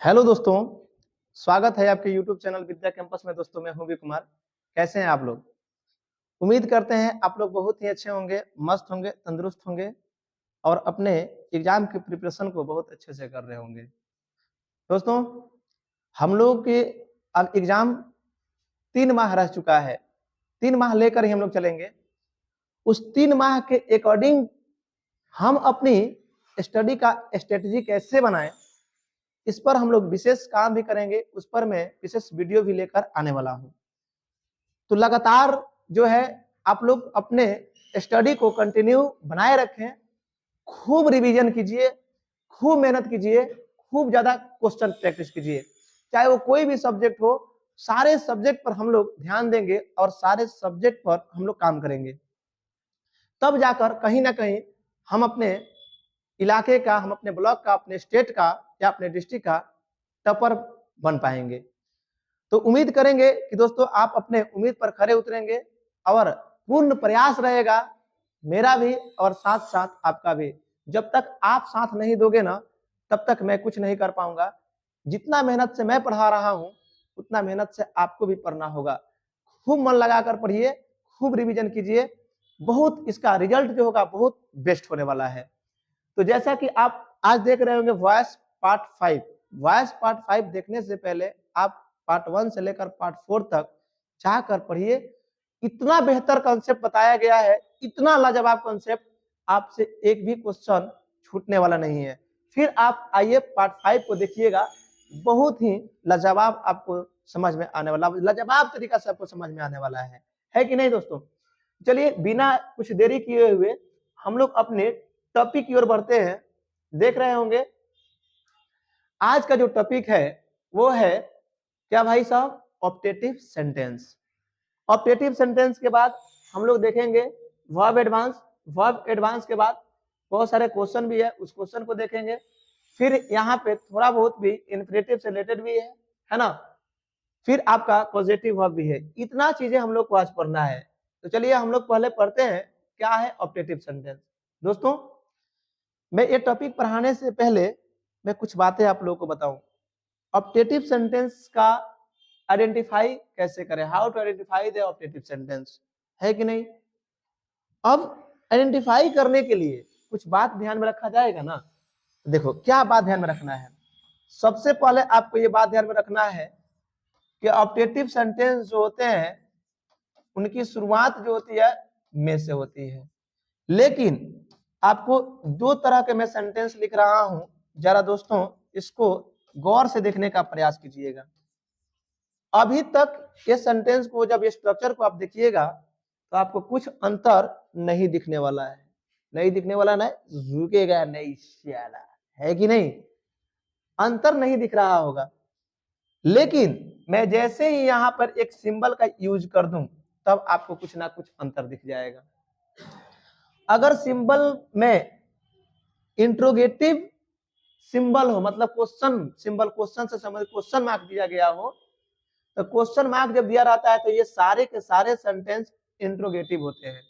Hello दोस्तों, स्वागत है आपके यूट्यूब चैनल विद्या कैंपस में। दोस्तों मैं हूं वी कुमार। कैसे हैं आप लोग? उम्मीद करते हैं आप लोग बहुत ही अच्छे होंगे, मस्त होंगे, तंदुरुस्त होंगे और अपने एग्जाम की प्रिपरेशन को बहुत अच्छे से कर रहे होंगे। दोस्तों, हम लोग के अब एग्जाम 3 माह रह चुका है। 3 माह लेकर ही हम लोग चलेंगे। उस 3 माह के अकॉर्डिंग हम अपनी स्टडी का स्ट्रेटेजी कैसे बनाएं, इस पर हम लोग विशेष काम भी करेंगे। उस पर मैं विशेष वीडियो भी लेकर आने वाला हूं। तो लगातार जो है आप लोग अपने स्टडी को कंटिन्यू बनाए रखें, खूब रिवीजन कीजिए, खूब मेहनत कीजिए, खूब ज्यादा क्वेश्चन प्रैक्टिस कीजिए। चाहे वो कोई भी सब्जेक्ट हो, सारे सब्जेक्ट पर हम लोग ध्यान देंगे और सारे सब्जेक्ट पर हम लोग काम करेंगे। तब जाकर कहीं ना कहीं हम अपने इलाके का, हम अपने ब्लॉक का, अपने स्टेट का या अपने डिस्ट्रिक्ट का टॉपर बन पाएंगे। तो उम्मीद करेंगे कि दोस्तों आप अपने उम्मीद पर खरे उतरेंगे और पूर्ण प्रयास रहेगा मेरा भी और साथ साथ आपका भी। जब तक आप साथ नहीं दोगे ना, तब तक मैं कुछ नहीं कर पाऊंगा। जितना मेहनत से मैं पढ़ा रहा हूं, उतना मेहनत से आपको भी पढ़ना होगा। खूब मन लगाकर पढ़िए, खूब रिवीजन कीजिए। बहुत इसका रिजल्ट जो होगा बहुत बेस्ट होने वाला है। तो जैसा कि आप आज देख रहे होंगे वॉइस पार्ट 5। वॉइस पार्ट 5 देखने से पहले आप पार्ट 1 से लेकर पार्ट 4 तक जाकर पढ़िए। इतना बेहतर कॉन्सेप्ट बताया गया है, इतना लाजवाब कॉन्सेप्ट, आपसे एक भी क्वेश्चन छूटने वाला नहीं है। फिर आप आइए पार्ट 5 को देखिएगा, बहुत ही लाजवाब आपको समझ में आने वाला, लाजवाब तरीका से आपको समझ में आने वाला है कि नहीं दोस्तों? चलिए बिना कुछ देरी किए हुए हम लोग अपने टॉपिक की ओर बढ़ते हैं। देख रहे होंगे आज का जो टॉपिक है वो है क्या भाई साहब? Optative sentence. ऑप्टेटिव सेंटेंस के बाद हम लोग देखेंगे वर्ब एडवांस। वर्ब एडवांस के बाद बहुत सारे क्वेश्चन भी है, उस क्वेश्चन को देखेंगे। फिर यहाँ पे थोड़ा बहुत भी इन्फिनेटिव से रिलेटेड भी है ना। फिर आपका पॉजिटिव वर्ब भी है। इतना चीजें हम लोग को आज पढ़ना है। तो चलिए हम लोग पहले पढ़ते हैं क्या है ऑप्टेटिव सेंटेंस। दोस्तों, मैं ये टॉपिक पढ़ाने से पहले मैं कुछ बातें आप लोगों को बताऊं। ऑप्टेटिव सेंटेंस का आइडेंटिफाई कैसे करें, how to identify the optative sentence, है कि नहीं? अब आइडेंटिफाई करने के लिए कुछ बात ध्यान में रखा जाएगा ना। देखो क्या बात ध्यान में रखना है। सबसे पहले आपको ये बात ध्यान में रखना है कि ऑप्टेटिव सेंटेंस जो होते हैं उनकी शुरुआत जो होती है में से होती है। लेकिन आपको दो तरह के मैं सेंटेंस लिख रहा हूं, जरा दोस्तों इसको गौर से देखने का प्रयास कीजिएगा। अभी तक ये सेंटेंस को, जब ये स्ट्रक्चर को आप देखिएगा तो आपको कुछ अंतर नहीं दिखने वाला है। नहीं दिखने वाला ना, रुकेगा नहीं साला, है कि नहीं? अंतर नहीं दिख रहा होगा। लेकिन मैं जैसे ही यहां पर एक सिंबल का यूज कर दूं तब आपको कुछ ना कुछ अंतर दिख जाएगा। अगर सिंबल में इंट्रोगेटिव सिंबल हो, मतलब क्वेश्चन सिंबल, क्वेश्चन से संबंधित क्वेश्चन मार्क दिया गया हो, तो क्वेश्चन मार्क जब दिया रहता है तो ये सारे के सारे सेंटेंस इंट्रोगेटिव होते हैं।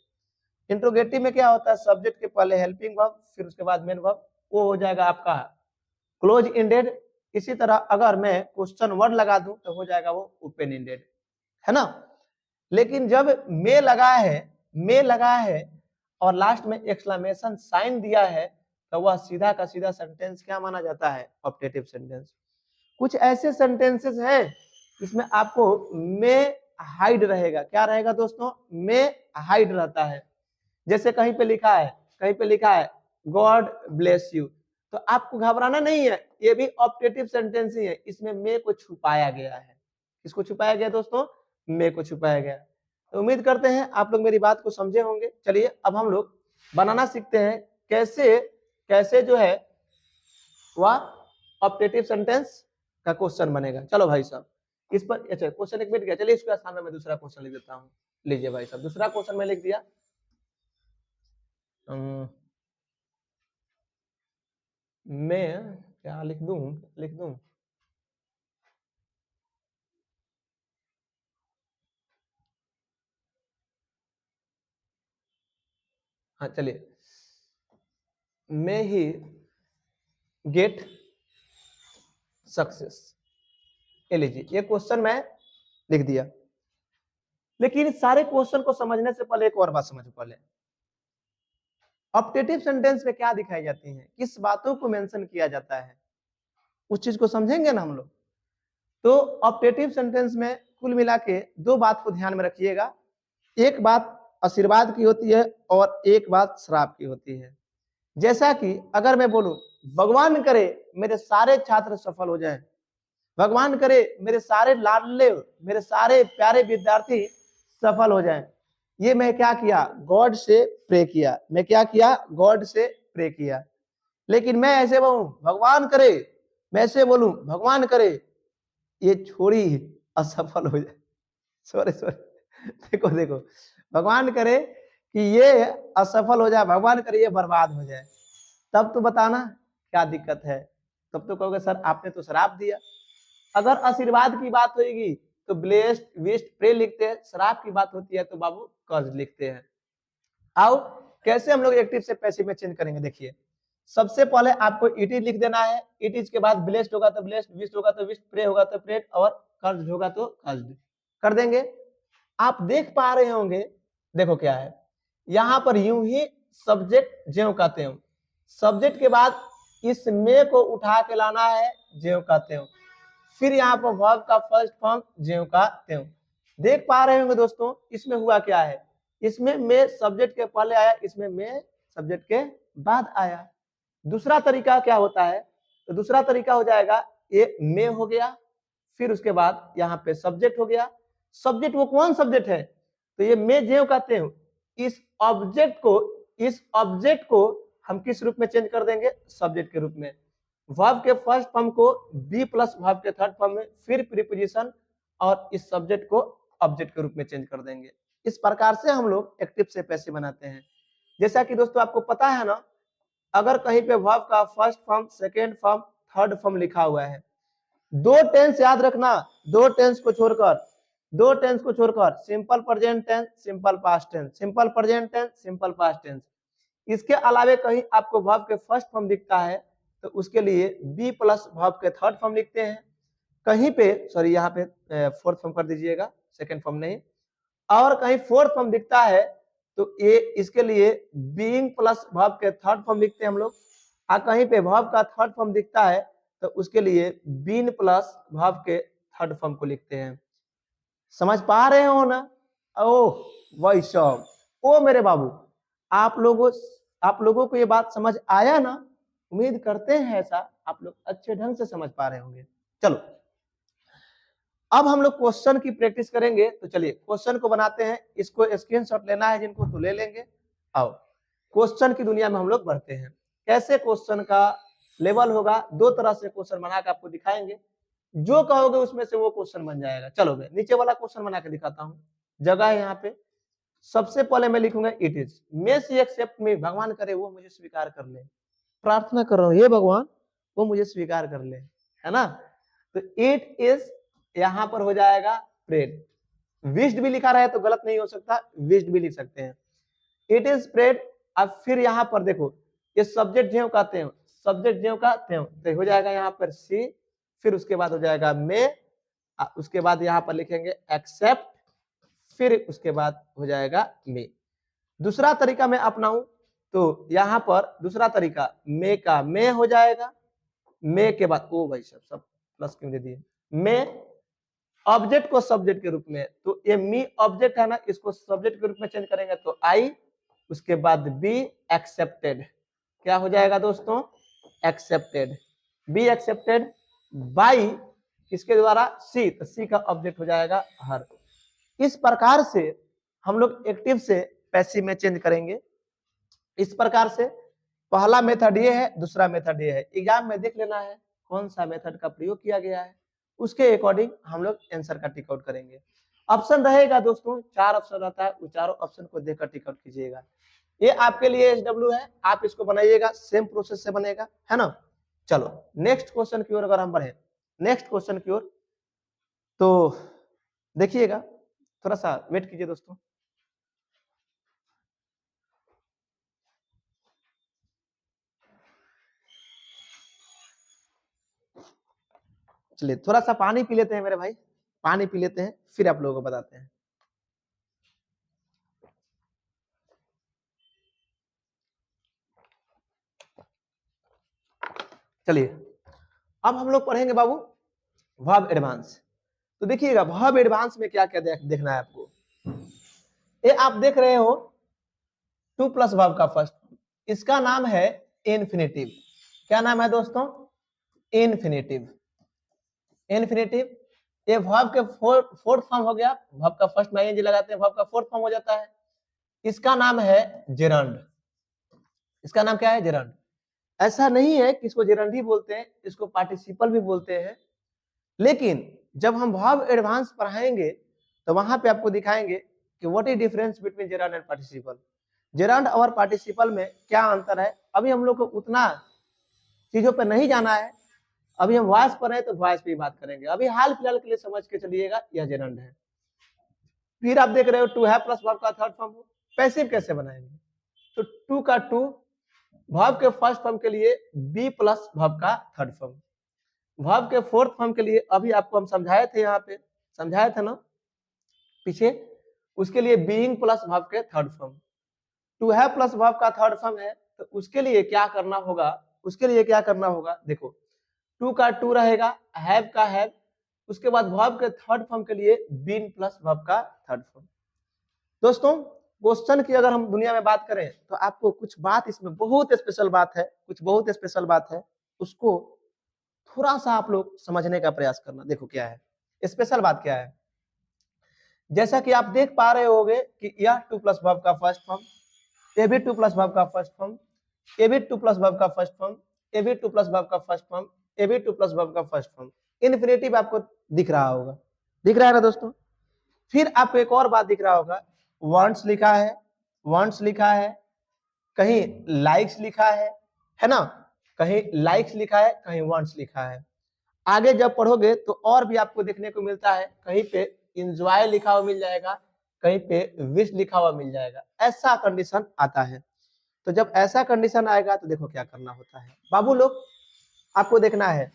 इंट्रोगेटिव में क्या होता है? सब्जेक्ट के पहले हेल्पिंग वर्ब, फिर उसके बाद मेन वर्ब, वो हो जाएगा आपका क्लोज इंडेड। इसी तरह अगर मैं क्वेश्चन वर्ड लगा दूं तो हो जाएगा वो ओपन इंडेड, है ना। लेकिन जब मे लगा है और लास्ट में एक्सक्लेमेशन साइन दिया है, तो वह सीधा का सीधा सेंटेंस क्या माना जाता है? Optative sentence. कुछ ऐसे सेंटेंसेस है जिसमें आपको मे हाइड रहेगा। क्या रहेगा दोस्तों? मे हाइड रहता है। जैसे कहीं पे लिखा है, कहीं पे लिखा है गॉड ब्लेस यू, तो आपको घबराना नहीं है, ये भी ऑप्टेटिव सेंटेंस ही है। इसमें मे को छुपाया गया है। किसको छुपाया गया दोस्तों? मे को छुपाया गया। तो उम्मीद करते हैं आप लोग मेरी बात को समझे होंगे। चलिए अब हम लोग बनाना सीखते हैं कैसे कैसे जो है वह ऑप्टेटिव सेंटेंस का क्वेश्चन बनेगा। चलो भाई साहब इस पर, अच्छा क्वेश्चन एक मिनट गया, चलिए इसके स्थान में मैं दूसरा क्वेश्चन लिख देता हूँ। लीजिए भाई साहब, दूसरा क्वेश्चन मैं लिख दिया। मैं क्या लिख दूं? हाँ चलिए, मैं ही गेट सक्सेस। ये लीजिए, ये क्वेश्चन मैं लिख दिया। लेकिन सारे क्वेश्चन को समझने से पहले एक और बात समझ पहले, ऑप्टेटिव सेंटेंस में क्या दिखाई जाती है, किस बातों को मेंशन किया जाता है, उस चीज को समझेंगे ना हम लोग। तो ऑप्टेटिव सेंटेंस में कुल मिला के दो बात को ध्यान में रखिएगा। एक बात आशीर्वाद की होती है और एक बात श्राप की होती है। जैसा कि अगर मैं बोलूं भगवान करे मेरे सारे छात्र सफल हो जाएं, भगवान करे मेरे सारे लाडले, मेरे सारे प्यारे विद्यार्थी सफल हो जाएं, ये मैं क्या किया, गॉड से प्रे किया। मैं क्या किया, गॉड से प्रे किया। लेकिन मैं ऐसे बोलूं भगवान करे, मैं ऐसे बोलूं भगवान करे ये छोड़ी असफल हो जाए, सॉरी सॉरी, देखो देखो, भगवान करे कि ये असफल हो जाए, भगवान करे ये बर्बाद हो जाए, तब तो बताना क्या दिक्कत है। तब तो कहोगे सर आपने तो श्राप दिया। अगर आशीर्वाद की बात होगी तो ब्लेस्ड, विश्ड, प्रे लिखते हैं। श्राप की बात होती है तो बाबू कर्ज लिखते हैं। आओ कैसे हम लोग एक्टिव से पैसिव में चेंज करेंगे, देखिए। सबसे पहले आपको इट इज लिख देना है। इट इज के बाद ब्लेस्ड होगा तो ब्लेस्ड, विश्ड होगा तो विश्ड, प्रे होगा तो प्रेड, और कर्ज होगा तो कर्ज कर देंगे। आप देख पा रहे होंगे, देखो क्या है, यहां पर यूं ही सब्जेक्ट ज्यों का त्यों, सब्जेक्ट के बाद इस में को उठा के लाना है ज्यों का त्यों, फिर यहाँ पर वर्ब का फर्स्ट फॉर्म ज्यों का त्यों। देख पा रहे होंगे दोस्तों, इसमें हुआ क्या है, इसमें मैं सब्जेक्ट के पहले आया, इसमें मैं सब्जेक्ट के बाद आया। दूसरा तरीका क्या होता है, तो दूसरा तरीका हो जाएगा, ये में हो गया, फिर उसके बाद यहाँ पे सब्जेक्ट हो गया। सब्जेक्ट वो कौन सब्जेक्ट है, तो ये मैं ज्यों का त्यों, इस ऑब्जेक्ट को हम किस रूप में चेंज कर देंगे, सब्जेक्ट के रूप में। वर्ब के फर्स्ट फॉर्म को बी प्लस वर्ब के थर्ड फॉर्म में, फिर प्रीपोजिशन, और इस सब्जेक्ट को ऑब्जेक्ट के रूप में चेंज कर देंगे। इस प्रकार से हम लोग एक्टिव से पैसिव बनाते हैं। जैसा कि दोस्तों आपको पता है ना, अगर कहीं पे वर्ब का first form, second form, third form लिखा हुआ है, दो टेंस याद रखना, दो टेंस को छोड़कर, दो टेंस को छोड़कर, simple present tense, simple past tense, simple present tense, simple past tense. इसके अलावे कहीं आपको वर्ब के फर्स्ट फॉर्म दिखता है तो उसके लिए बी प्लस वर्ब के थर्ड फॉर्म लिखते हैं। कहीं पे सॉरी, यहाँ पे फोर्थ फॉर्म कर दीजिएगा, सेकेंड फॉर्म नहीं। और कहीं फोर्थ फॉर्म दिखता है तो ये इसके लिए बीइंग प्लस वर्ब के थर्ड फॉर्म लिखते हैं हम लोग। और कहीं पे वर्ब का थर्ड फॉर्म दिखता है तो उसके लिए बीन प्लस वर्ब के थर्ड फॉर्म को लिखते हैं। समझ पा रहे हो ना? ओह वही सब, ओ मेरे बाबू, आप लोगों को ये बात समझ आया ना? उम्मीद करते हैं ऐसा आप लोग अच्छे ढंग से समझ पा रहे होंगे। चलो अब हम लोग क्वेश्चन की प्रैक्टिस करेंगे। तो चलिए क्वेश्चन को बनाते हैं। इसको स्क्रीनशॉट लेना है जिनको तो ले लेंगे। आओ क्वेश्चन की दुनिया में हम लोग बढ़ते हैं। कैसे क्वेश्चन का लेवल होगा, दो तरह से क्वेश्चन बना के आपको दिखाएंगे। जो कहोगे उसमें से वो क्वेश्चन बन जाएगा। चलो मैं नीचे वाला क्वेश्चन बना के दिखाता हूँ। जगह है यहाँ पे। सबसे पहले मैं लिखूंगा it is, may she accept me, भगवान करे वो मुझे स्वीकार कर ले। प्रार्थना कर रहा हूँ हे भगवान वो मुझे स्वीकार कर ले, है ना? तो इट इज यहां पर हो जाएगा प्रेड। विश्ड भी लिखा रहे तो गलत नहीं हो सकता, विश्ड भी लिख सकते हैं। It is prayed. अब फिर यहां पर देखो, ये सब्जेक्ट ज्यों का त्यों, सब्जेक्ट ज्यों का त्यों, तो हो जाएगा यहाँ पर सी, फिर उसके बाद हो जाएगा मे, उसके बाद यहाँ पर लिखेंगे एक्सेप्ट, फिर उसके बाद हो जाएगा मे। दूसरा तरीका मैं अपनाऊं तो यहाँ पर दूसरा तरीका, मे का मे हो जाएगा, मे के बाद ओ भाई सब प्लस क्यों दे दिए, मे ऑब्जेक्ट को सब्जेक्ट के रूप में, तो ये मी ऑब्जेक्ट है ना, इसको सब्जेक्ट के रूप में चेंज करेंगे तो आई, उसके बाद बी एक्सेप्टेड। क्या हो जाएगा दोस्तों, एक्सेप्टेड। बी एक्सेप्टेड बाई किसके द्वारा, सी, तो सी का ऑब्जेक्ट हो जाएगा हर। इस प्रकार से हम लोग एक्टिव से पैसिव में चेंज करेंगे। इस प्रकार से पहला मेथड ये है, दूसरा मेथड ये है। एग्जाम में देख लेना है कौन सा मेथड का प्रयोग किया गया है, उसके अकॉर्डिंग हम लोग आंसर का टिक आउट करेंगे। ऑप्शन रहेगा दोस्तों, 4 ऑप्शन रहता है, वो चारों ऑप्शन को देखकर टिक आउट कीजिएगा। ये आपके लिए SW है, आप इसको बनाइएगा, सेम प्रोसेस से बनेगा, है ना? चलो नेक्स्ट क्वेश्चन की ओर अगर हम बढ़े, नेक्स्ट क्वेश्चन की ओर, तो देखिएगा, थोड़ा सा वेट कीजिए दोस्तों। चलिए थोड़ा सा पानी पी लेते हैं मेरे भाई, पानी पी लेते हैं, फिर आप लोगों को बताते हैं। चलिए अब हम लोग पढ़ेंगे बाबू वर्ब एडवांस। तो देखिएगा वर्ब एडवांस में क्या क्या देखना है आपको। ये आप देख रहे हो टू प्लस वर्ब का फर्स्ट, इसका नाम है इन्फिनेटिव। क्या नाम है दोस्तों? इन्फिनेटिव। इन्फिनेटिव ये वर्ब के फोर्थ फॉर्म हो गया, वर्ब का फर्स्ट में आईएनजी लगाते हैं, वर्ब का फोर्थ फॉर्म हो जाता है। इसका नाम है जेरंड। इसका नाम क्या है? जेरंड। ऐसा नहीं है कि इसको जेरंड ही बोलते हैं, इसको पार्टिसिपल भी बोलते हैं। लेकिन जब हम वर्ब एडवांस पढ़ाएंगे तो वहां पे आपको दिखाएंगे कि what is difference between gerund and participle. Gerund और पार्टिसिपल में क्या अंतर है, अभी हम लोग को उतना चीजों पर नहीं जाना है। अभी हम वॉइस पर है तो वॉइस पे ही बात करेंगे। अभी हाल फिलहाल के लिए समझ के चलिएगा यह जेरंड है। फिर आप देख रहे हो टू है प्लस वर्ब का थर्ड फॉर्म। पैसिव कैसे बनाएंगे? तो टू का टू, वर्ब के फर्स्ट फॉर्म के लिए बी प्लस वर्ब का थर्ड फॉर्म, वर्ब के फोर्थ फॉर्म के लिए अभी आपको हम समझाए थे, यहाँ पे समझाए थे ना पीछे, उसके लिए बीइंग प्लस वर्ब के थर्ड फॉर्म। टू है प्लस वर्ब का थर्ड फॉर्म है, तो उसके लिए क्या करना होगा? उसके लिए क्या करना होगा? देखो टू का टू रहेगा, हैव का हैव, उसके बाद वर्ब के थर्ड फॉर्म के लिए बीन प्लस वर्ब का थर्ड फॉर्म। दोस्तों क्वेश्चन की अगर हम दुनिया में बात करें तो आपको कुछ बात इसमें बहुत स्पेशल बात है, कुछ बहुत स्पेशल बात है, उसको थोड़ा सा आप लोग समझने का प्रयास करना। देखो क्या है स्पेशल बात, क्या है। जैसा कि आप देख पा रहे होगे कि यह टू प्लस वर्ब का फर्स्ट फॉर्म, ये भी टू प्लस वर्ब का फर्स्ट फॉर्म, ये भी टू प्लस वर्ब का फर्स्ट फॉर्म, ये भी टू प्लस वर्ब का फर्स्ट फॉर्म, ये भी टू प्लस वर्ब का फर्स्ट फॉर्म। इन्फिनेटिव आपको दिख रहा होगा, दिख रहा है ना दोस्तों। फिर आपको एक और बात दिख रहा होगा, वांट्स लिखा है, वांट्स लिखा है, कहीं लाइक्स लिखा है ना, कहीं लाइक्स लिखा है, कहीं वांट्स लिखा है। आगे जब पढ़ोगे तो और भी आपको देखने को मिलता है, कहीं पे इंजॉय लिखा हुआ मिल जाएगा, कहीं पे विश लिखा हुआ मिल जाएगा। ऐसा कंडीशन आता है। तो जब ऐसा कंडीशन आएगा तो देखो क्या करना होता है बाबू लोग, आपको देखना है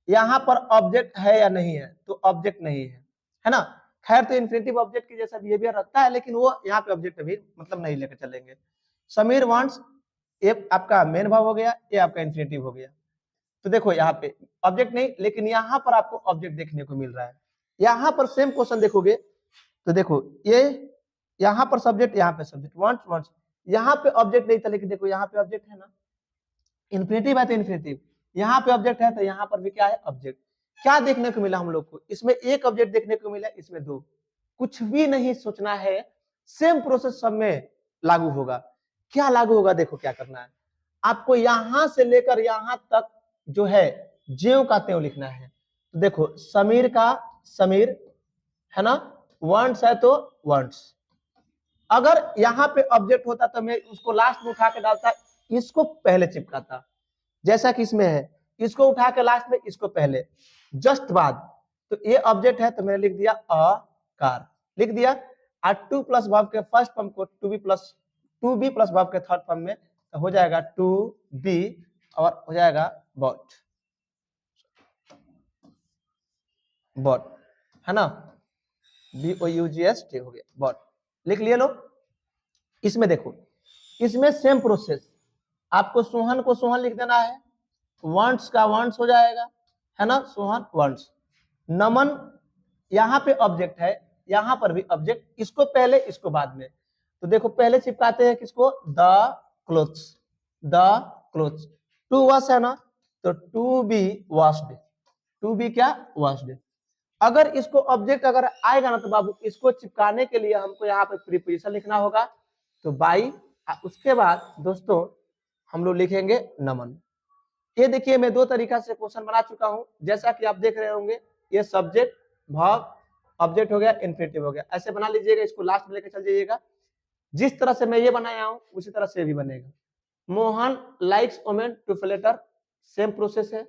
यहाँ पर ऑब्जेक्ट है या नहीं है। तो ऑब्जेक्ट नहीं है ना। खैर तो इन्फिनेटिव ऑब्जेक्ट की जैसा बिहेवियर रखता है, लेकिन वो यहाँ पे ऑब्जेक्ट अभी मतलब नहीं लेकर चलेंगे। समीर वांट्स, ये आपका मेन वर्ब हो गया, ये आपका इन्फिनेटिव हो गया। तो देखो यहाँ पे ऑब्जेक्ट नहीं, लेकिन यहाँ पर आपको ऑब्जेक्ट देखने को मिल रहा है। यहाँ पर सेम क्वेश्चन देखोगे तो देखो ये यहाँ पर सब्जेक्ट, यहाँ पे सब्जेक्ट, वांट्स वांट्स, यहाँ पे ऑब्जेक्ट नहीं था, लेकिन देखो यहाँ पे ऑब्जेक्ट है ना। इन्फिनेटिव है तो इन्फिनेटिव, यहाँ पे ऑब्जेक्ट है तो यहाँ पर भी क्या है? ऑब्जेक्ट। क्या देखने को मिला हम लोग को? इसमें एक ऑब्जेक्ट देखने को मिला, इसमें दो। कुछ भी नहीं सोचना है, सेम प्रोसेस सब में लागू होगा। क्या लागू होगा? देखो क्या करना है, आपको यहां से लेकर यहां तक जो है ज्यों का त्यों लिखना है। तो देखो समीर का समीर है ना, वांट्स है तो वांट्स। अगर यहाँ पे ऑब्जेक्ट होता तो मैं उसको लास्ट में उठा के डालता, इसको पहले चिपकाता, जैसा कि इसमें है, इसको उठा के लास्ट में, इसको पहले, जस्ट बाद। तो ये ऑब्जेक्ट है तो मैंने लिख दिया अ कार, लिख दिया। और टू प्लस वर्ब के फर्स्ट फॉर्म को टू बी प्लस वर्ब के थर्ड फॉर्म में तो हो जाएगा टू बी और हो जाएगा बॉट, बॉट है ना, BOUGST हो गया बॉट, लिख लिए लोग। इसमें देखो, इसमें सेम प्रोसेस, आपको सोहन को सोहन लिख देना है, वांट्स का वांट्स हो जाएगा, है ना, सोहन वांट्स। नमन यहाँ पे ऑब्जेक्ट है, यहाँ पर भी ऑब्जेक्ट, इसको पहले इसको बाद में। तो देखो पहले चिपकाते हैं किसको? The clothes, the clothes. To wash है ना, तो to be washed, to be क्या? वॉश्ड। अगर इसको ऑब्जेक्ट अगर आएगा ना तो बाबू इसको चिपकाने के लिए हमको यहाँ पे प्रीपोजिशन लिखना होगा, तो बाई, उसके बाद दोस्तों हम लोग लिखेंगे नमन। ये देखिए मैं दो तरीका से क्वेश्चन बना चुका हूं, जैसा कि आप देख रहे होंगे, ये सब्जेक्ट वर्ब ऑब्जेक्ट हो गया, इन्फिनेटिव हो गया, ऐसे बना लीजिएगा, इसको लास्ट में लेकर चल जाइएगा। जिस तरह से मैं ये बनाया हूं उसी तरह से भी बनेगा। Mohan likes women to flatter, same process है,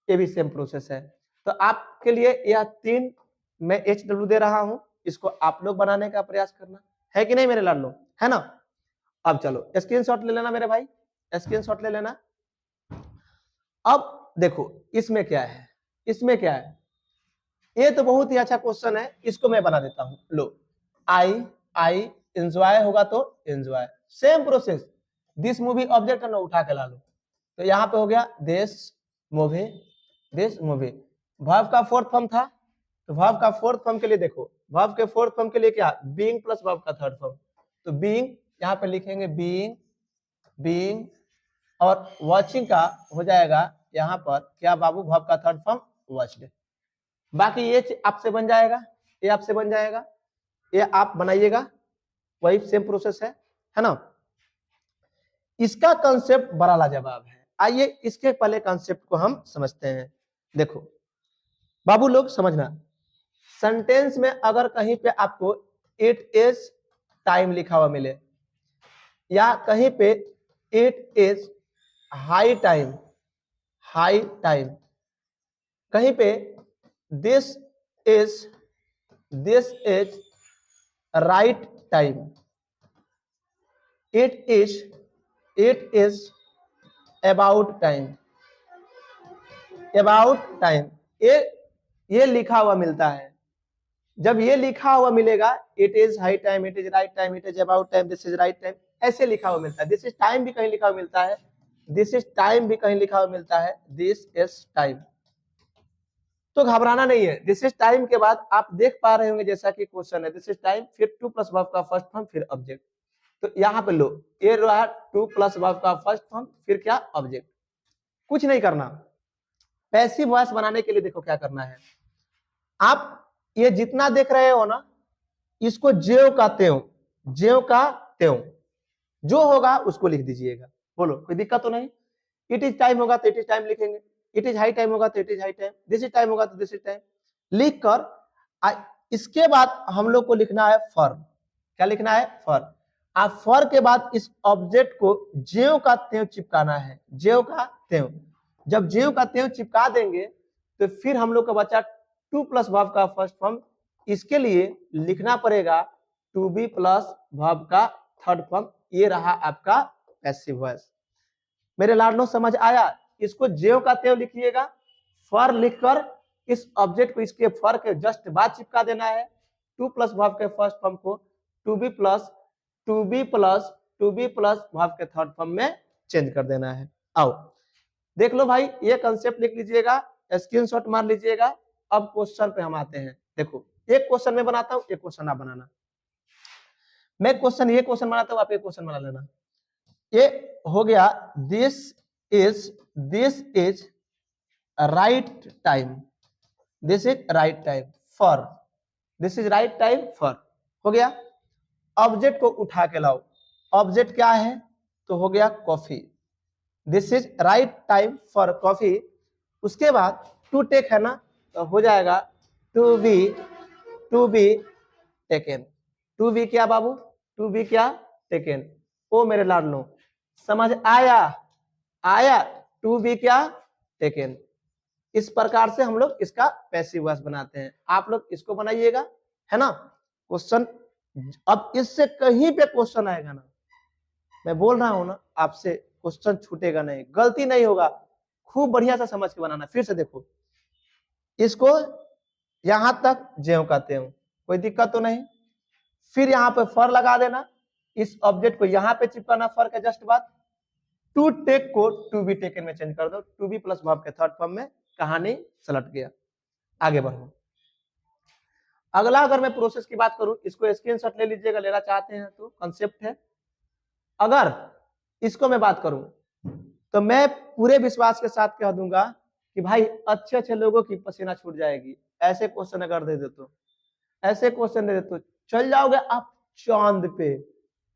ये भी सेम प्रोसेस है। तो आपके लिए यह तीन मैं HW दे रहा हूं, इसको आप लोग बनाने का प्रयास करना है कि नहीं मेरे लाडलो, है ना। अब चलो स्क्रीनशॉट ले लेना मेरे भाई, स्क्रीनशॉट ले लेना। अब देखो इसमें क्या है, इसमें क्या है, ये तो बहुत ही अच्छा क्वेश्चन है, इसको मैं बना देता हूं। लो, आई एंजॉय होगा तो enjoy, same process. This movie object है ना, उठा के ला लो। तो यहाँ पे हो गया this movie, this movie. Verb का फोर्थ फॉर्म था, तो वर्ब का फोर्थ फॉर्म के लिए देखो, वर्ब के फोर्थ फॉर्म के लिए क्या, बीइंग प्लस वर्ब का थर्ड फॉर्म। तो बीइंग यहाँ पे लिखेंगे बीइंग, बीइंग, और वॉचिंग का हो जाएगा यहाँ पर क्या बाबू, वर्ब का थर्ड फॉर्म वॉच्ड। बाकी ये आपसे बन जाएगा, ये आपसे बन जाएगा, ये आप बनाइएगा, वही सेम प्रोसेस है ना। इसका कंसेप्ट बड़ा लाजवाब है। आइए इसके पहले कंसेप्ट को हम समझते हैं। देखो बाबू लोग समझना, सेंटेंस में अगर कहीं पे आपको इट इज टाइम लिखा हुआ मिले, या कहीं पे it is high time, high time, कहीं पे this is right time, it is about time, about time, ये लिखा हुआ मिलता है। जब ये लिखा हुआ मिलेगा, it is high time, it is right time, it is about time, this is right time, ऐसे लिखा हुआ मिलता है। दिस इज टाइम भी कहीं लिखा हुआ मिलता है, दिस इज टाइम भी कहीं लिखा हुआ मिलता है, दिस इज टाइम। तो घबराना नहीं है, दिस इज टाइम के बाद आप देख पा रहे होंगे जैसा कि क्वेश्चन है, दिस इज टाइम, फिर टू प्लस वर्ब का फर्स्ट फॉर्म, फिर ऑब्जेक्ट। तो यहाँ पे लो, ये रहा टू प्लस वर्ब का फर्स्ट फॉर्म, फिर क्या, ऑब्जेक्ट। कुछ नहीं करना, पैसिव वॉइस बनाने के लिए देखो क्या करना है। आप ये जितना देख रहे हो ना, इसको ज्यों का त्यों, ज्यों का त्यों, जो होगा उसको लिख दीजिएगा। बोलो कोई दिक्कत तो नहीं। इट इज टाइम होगा तो इट इज टाइम लिखेंगे, इट इज हाई टाइम होगा तो it is high time, this is time होगा तो दिस इज टाइम लिख कर इसके बाद हम लोग को लिखना है फॉर। क्या लिखना है, फॉर। आप फॉर के बाद इस ऑब्जेक्ट को ज्यों का त्यों चिपकाना है, ज्यों का त्यों। जब ज्यों का त्यों चिपका देंगे तो फिर हम लोग का बचा टू प्लस वर्ब का फर्स्ट फॉर्म। इसके लिए लिखना पड़ेगा टू बी प्लस वर्ब का थर्ड फॉर्म। ये रहा आपका पैसिव वॉइस। मेरे लाडलो समझ आया। इसको ज्यों का त्यों लिखिएगा, फॉर लिखकर इस ऑब्जेक्ट को इसके फॉर के जस्ट बाद चिपका देना है। टू प्लस वर्ब के फर्स्ट फॉर्म को टू बी प्लस वर्ब के थर्ड फॉर्म में चेंज कर देना है। आओ देख लो भाई, ये कंसेप्ट लिख लीजिएगा, स्क्रीनशॉट मार लीजिएगा। अब क्वेश्चन पे हम आते हैं। देखो एक क्वेश्चन मैं बनाता हूं, एक क्वेश्चन आप बनाना। मैं क्वेश्चन ये क्वेश्चन बनाता हूं, आप एक क्वेश्चन बना लेना। ये हो गया this is right time, this is right time for, this is right time for, हो गया। ऑब्जेक्ट को उठा के लाओ, ऑब्जेक्ट क्या है, तो हो गया coffee, this is right time for coffee. उसके बाद टू टेक है ना, तो हो जाएगा to be taken, to be क्या बाबू, टू बी क्या, टेकन। ओ मेरे लाडलो समझ आया, आया, टू बी क्या, टेकन। इस प्रकार से हम लोग इसका पैसिव वॉइस बनाते हैं। आप लोग इसको बनाइएगा, है ना। क्वेश्चन अब इससे कहीं पे क्वेश्चन आएगा ना, मैं बोल रहा हूं ना आपसे, क्वेश्चन छूटेगा नहीं, गलती नहीं होगा। खूब बढ़िया से समझ के बनाना। फिर से देखो, इसको यहां तक ज्यों का त्यों, कोई दिक्कत तो नहीं। फिर यहाँ पे फॉर लगा देना, इस ऑब्जेक्ट को यहाँ पे चिपकाना फॉर के जस्ट बाद। टू टेक को टू बी टेकन में चेंज कर दो, टू बी प्लस वर्ब के थर्ड फॉर्म में, कहानी सलट गया। आगे बढ़ो। अगला अगर मैं प्रोसेस की बात करूं, इसको स्क्रीनशॉट ले लीजिएगा, लेना चाहते हैं तो। कंसेप्ट है, अगर इसको मैं बात करूं तो मैं पूरे विश्वास के साथ कह दूंगा कि भाई अच्छे अच्छे लोगों की पसीना छूट जाएगी। ऐसे क्वेश्चन अगर दे दे तो, ऐसे क्वेश्चन दे दे तो चल जाओगे आप चांद पे,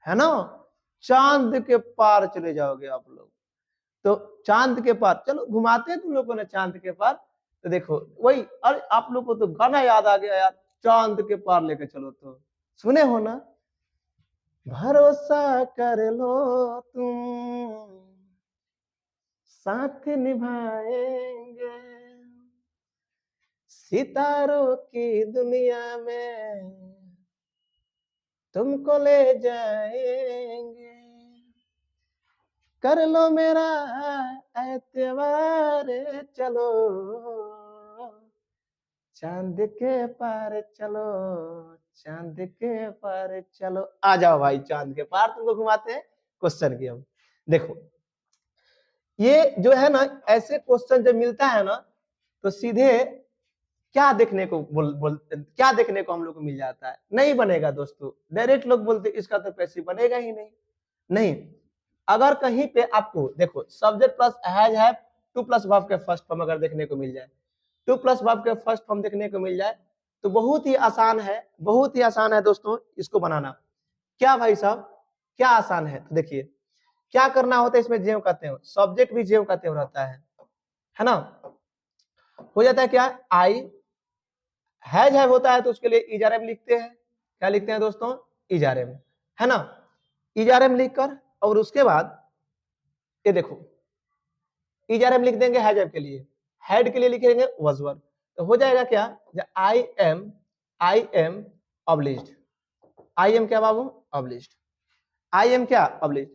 है ना। चांद के पार चले जाओगे आप लोग। तो चांद के पार चलो, घुमाते हैं तुम लोगों ने चांद के पार। तो देखो वही, अरे आप लोग को तो गाना याद आ गया यार, चांद के पार लेके चलो। तो सुने हो ना, भरोसा कर लो तुम साथ निभाएंगे, सितारों की दुनिया में तुमको ले जाएंगे, कर लो मेरा एतबार, चलो चांद के पार चलो, चांद के पार चलो, आ जाओ भाई चांद के पार, तुमको घुमाते हैं क्वेश्चन की। हम देखो ये जो है ना, ऐसे क्वेश्चन जब मिलता है ना तो सीधे क्या देखने को क्या देखने को हम लोग को मिल जाता है, नहीं बनेगा दोस्तों। डायरेक्ट लोग बोलते इसका तो पैसिव बनेगा ही नहीं। नहीं, अगर कहीं पे आपको देखो सब्जेक्ट प्लस है टू प्लस वर्ब के फर्स्ट फॉर्म अगर देखने को मिल जाए, टू प्लस वर्ब के फर्स्ट फॉर्म देखने को मिल जाए तो बहुत ही आसान है, बहुत ही आसान है दोस्तों इसको बनाना। क्या भाई साहब, क्या आसान है? तो देखिए क्या करना होता है इसमें, जेव कहते हो, सब्जेक्ट भी जेव कहते हो रहता है ना। हो जाता है क्या, आई है होता है तो उसके लिए इजारे में लिखते हैं, क्या लिखते हैं दोस्तों, इजारे में, है ना। इजारे में लिखकर और उसके बाद ये देखो इजारे में लिख देंगे हैज के लिए, हेड के लिए लिखेंगे वाज वर, तो हो जाएगा क्या, I am obliged, I am क्या बाबू, ऑब्लिज्ड, आई एम क्या, ऑब्लिज्ड।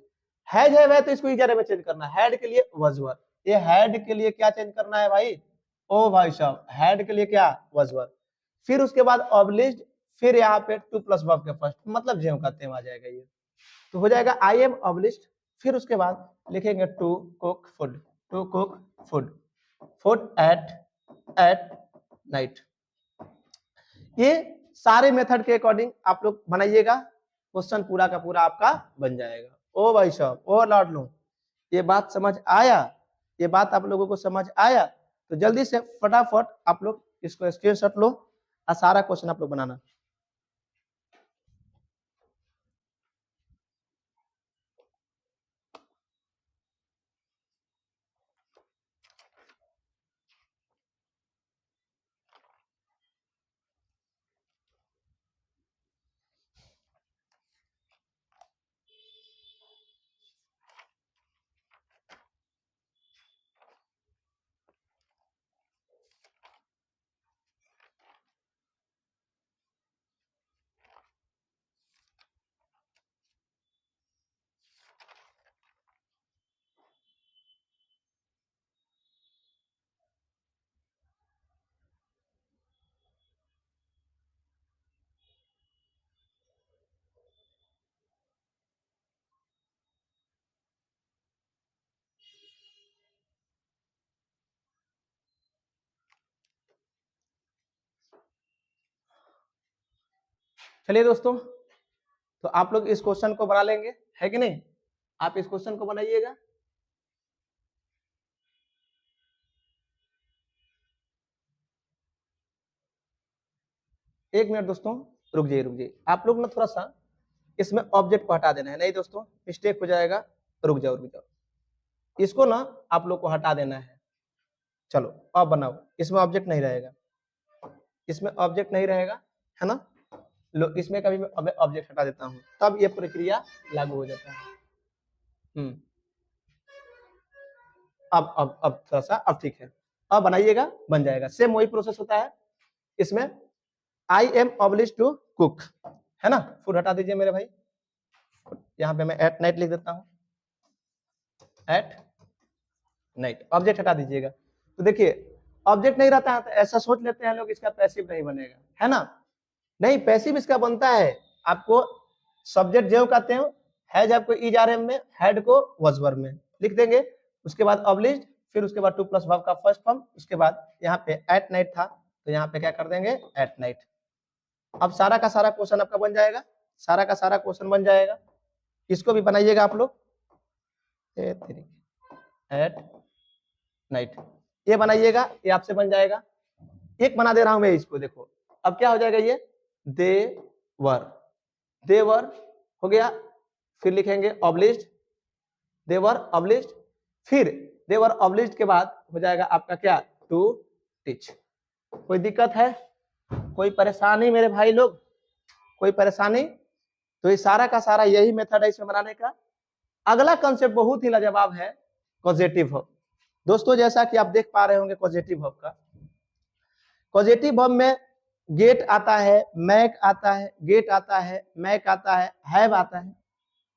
है तो इसको इजारे में चेंज करना, हेड के लिए वाज वर, ये हेड के लिए क्या चेंज करना है भाई, ओ भाई साहब हेड के लिए क्या, वाज वर, फिर उसके बाद ऑब्लिज्ड, फिर यहाँ पे टू प्लस वर्ब के फर्स्ट मतलब जेम कहते हैं आ जाएगा ये, तो हो जाएगा आई एम ऑब्लिज्ड, फिर उसके बाद लिखेंगे to cook food, to cook food, food at night. ये सारे मेथड के अकॉर्डिंग आप लोग बनाइएगा, क्वेश्चन पूरा का पूरा आपका बन जाएगा। ओ भाई साहब, ओ लॉर्ड लो, ये बात समझ आया, ये बात आप लोगों को समझ आया तो जल्दी से फटाफट आप लोग इसको स्क्रीनशॉट लो और सारा क्वेश्चन आप लोग बनाना। चलिए दोस्तों, तो आप लोग इस क्वेश्चन को बना लेंगे, है कि नहीं, आप इस क्वेश्चन को बनाइएगा। एक मिनट दोस्तों, रुक जाइए, आप लोग ना थोड़ा सा इसमें ऑब्जेक्ट को हटा देना है, नहीं दोस्तों मिस्टेक हो जाएगा, रुक जाओ, इसको ना आप लोग को हटा देना है। चलो अब बनाओ, इसमें ऑब्जेक्ट नहीं रहेगा, इसमें ऑब्जेक्ट नहीं रहेगा, है ना। लो इसमें कभी मैं ऑब्जेक्ट हटा देता हूँ, तब ये प्रक्रिया लागू हो जाता है। अब थोड़ा सा अब ठीक है, अब बनाइएगा, बन जाएगा, सेम वही प्रोसेस होता है। इसमें I am oblige to cook, है ना, फूड हटा दीजिए मेरे भाई, यहाँ पे मैं एट नाइट लिख देता हूँ, एट नाइट, ऑब्जेक्ट हटा दीजिएगा। तो देखिए ऑब्जेक्ट नहीं रहता है तो ऐसा सोच लेते हैं लोग इसका पैसिव नहीं बनेगा, है ना। नहीं, पैसिव इसका बनता है, आपको सब्जेक्ट जो कहते हैं हैज आपको इजारे में, हेड को वाज वर में लिख देंगे, उसके बाद ऑब्लिज्ड, फिर उसके बाद टू प्लस वर्ब का फर्स्ट फॉर्म, उसके बाद यहाँ पे एट नाइट था तो यहाँ पे क्या कर देंगे, एट नाइट। अब सारा का सारा क्वेश्चन आपका बन जाएगा, सारा का सारा क्वेश्चन बन जाएगा। इसको भी बनाइएगा आप लोग, एट नाइट, ये बनाइएगा, ये आपसे बन जाएगा। एक बना दे रहा हूं मैं इसको, देखो अब क्या हो जाएगा, ये दे वर हो गया, फिर लिखेंगे ऑब्लिज्ड, देवर ऑब्लिज्ड, फिर देवर ऑब्लिज्ड के बाद हो जाएगा आपका क्या, टू टीच। कोई दिक्कत है, कोई परेशानी मेरे भाई लोग, कोई परेशानी? तो ये सारा का सारा यही मेथड है इसमें बनाने का। अगला कंसेप्ट बहुत ही लाजवाब है, पॉजिटिव वर्ब। दोस्तों जैसा कि आप देख पा रहे होंगे पॉजिटिव वर्ब का, पॉजिटिव वर्ब में गेट आता है, मैक आता है, गेट आता है, मैक आता है, हैव आता है,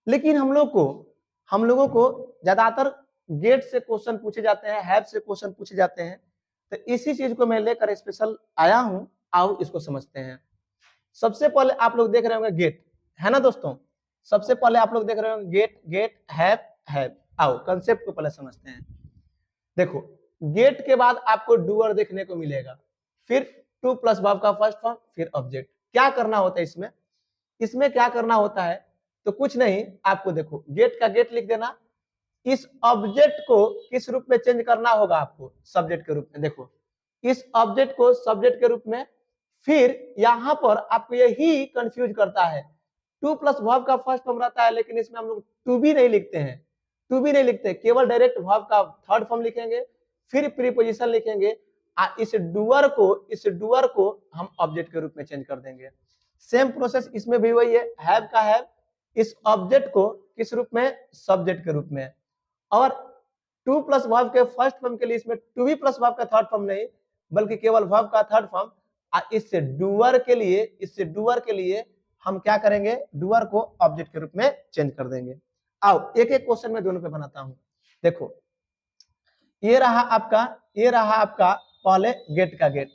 लेकिन हम लोगों को ज्यादातर गेट से क्वेश्चन पूछे जाते हैं, हैव से क्वेश्चन पूछे जाते हैं, तो इसी चीज को मैं लेकर स्पेशल आया हूं, आओ इसको समझते हैं। सबसे पहले आप लोग देख रहे होंगे गेट, है ना दोस्तों। सबसे पहले आप लोग देख रहे होंगे गेट, गेट, हैव। आओ कंसेप्ट को पहले समझते हैं। देखो गेट के बाद आपको डूअर देखने को मिलेगा, फिर टू प्लस वर्ब का फर्स्ट फॉर्म, फिर ऑब्जेक्ट। क्या करना होता है इसमें, इसमें क्या करना होता है, तो कुछ नहीं, आपको देखो गेट का गेट लिख देना, इस ऑब्जेक्ट को किस रूप में चेंज करना होगा आपको, सब्जेक्ट के रूप में। देखो इस ऑब्जेक्ट को सब्जेक्ट के रूप में, फिर यहां पर आपको यही कंफ्यूज करता है, टू प्लस वर्ब का फर्स्ट फॉर्म रहता है, लेकिन इसमें हम लोग टू बी नहीं लिखते हैं, टू बी नहीं लिखते, केवल डायरेक्ट वर्ब का थर्ड फॉर्म लिखेंगे, फिर प्रीपोजिशन लिखेंगे, इस डूअर को हम ऑब्जेक्ट के रूप में चेंज कर देंगे। सेम प्रोसेस इसमें भी वही है, हैव का हैव, इस ऑब्जेक्ट को किस रूप में, सब्जेक्ट के रूप में। और टू प्लस वर्ब के फर्स्ट फॉर्म के लिए इसमें टू बी प्लस वर्ब का थर्ड फॉर्म नहीं, बल्कि केवल वर्ब का थर्ड फॉर्म। इससे डूअर के लिए हम क्या करेंगे, डूअर को ऑब्जेक्ट के रूप में चेंज कर देंगे। आओ एक एक क्वेश्चन में दोनों पे बनाता हूं। देखो ये रहा आपका पहले गेट का गेट,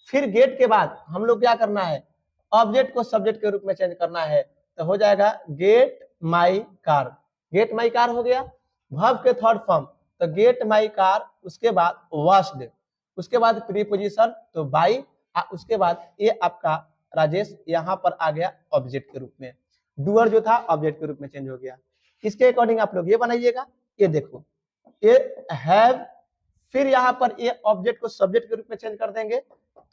फिर गेट के बाद हम लोग क्या करना है, ऑब्जेक्ट को सब्जेक्ट के रूप में चेंज करना है, तो हो जाएगा get my car. Get my car हो गया, वर्ब के थर्ड फॉर्म, तो गेट माई कार, उसके बाद वॉश्ड, उसके बाद प्रीपोजिशन तो बाई, उसके बाद ये आपका राजेश यहाँ पर आ गया ऑब्जेक्ट के रूप में, डूअर जो था ऑब्जेक्ट के रूप में चेंज हो गया। इसके अकॉर्डिंग आप लोग ये बनाइएगा, ये देखो ये हैव, फिर यहाँ पर ये ऑब्जेक्ट को सब्जेक्ट के रूप में चेंज कर देंगे,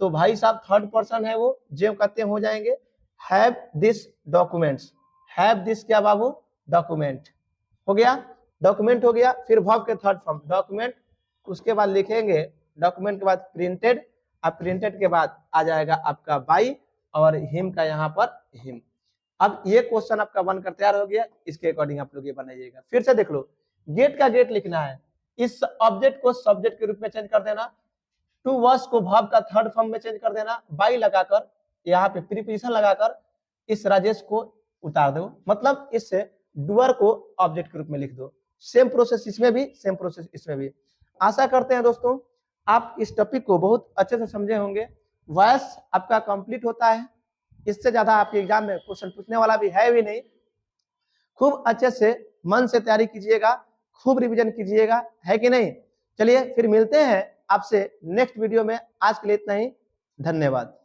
तो भाई साहब थर्ड पर्सन है वो, जो कहते हो जाएंगे have this documents, have this क्या बाबू, डॉक्यूमेंट हो गया, डॉक्यूमेंट हो गया, फिर वर्ब के थर्ड फॉर्म डॉक्यूमेंट, उसके बाद लिखेंगे डॉक्यूमेंट के बाद प्रिंटेड, अब प्रिंटेड के बाद आ जाएगा आपका बाई, और हिम का यहाँ पर हिम। अब ये क्वेश्चन आपका बनकर तैयार हो गया, इसके अकॉर्डिंग आप लोग ये बनाइएगा। फिर से देख लो, गेट का गेट लिखना है, इस ऑब्जेक्ट को सब्जेक्ट के रूप में चेंज कर देना, टू वर्स को वर्ब का थर्ड फॉर्म में चेंज कर देना, बाई लगाकर यहाँ पे प्रीपोजिशन लगाकर इस राजेश को उतार दो, मतलब इससे डूअर को ऑब्जेक्ट के रूप में लिख दो। सेम प्रोसेस इसमें भी, सेम प्रोसेस इसमें भी। आशा करते हैं दोस्तों आप इस टॉपिक को बहुत अच्छे से समझे होंगे। वॉइस आपका कंप्लीट होता है, इससे ज्यादा आपके एग्जाम में क्वेश्चन पूछने वाला भी है भी नहीं। खूब अच्छे से मन से तैयारी कीजिएगा, खूब रिवीजन कीजिएगा, है कि नहीं। चलिए फिर मिलते हैं आपसे नेक्स्ट वीडियो में, आज के लिए इतना ही, धन्यवाद।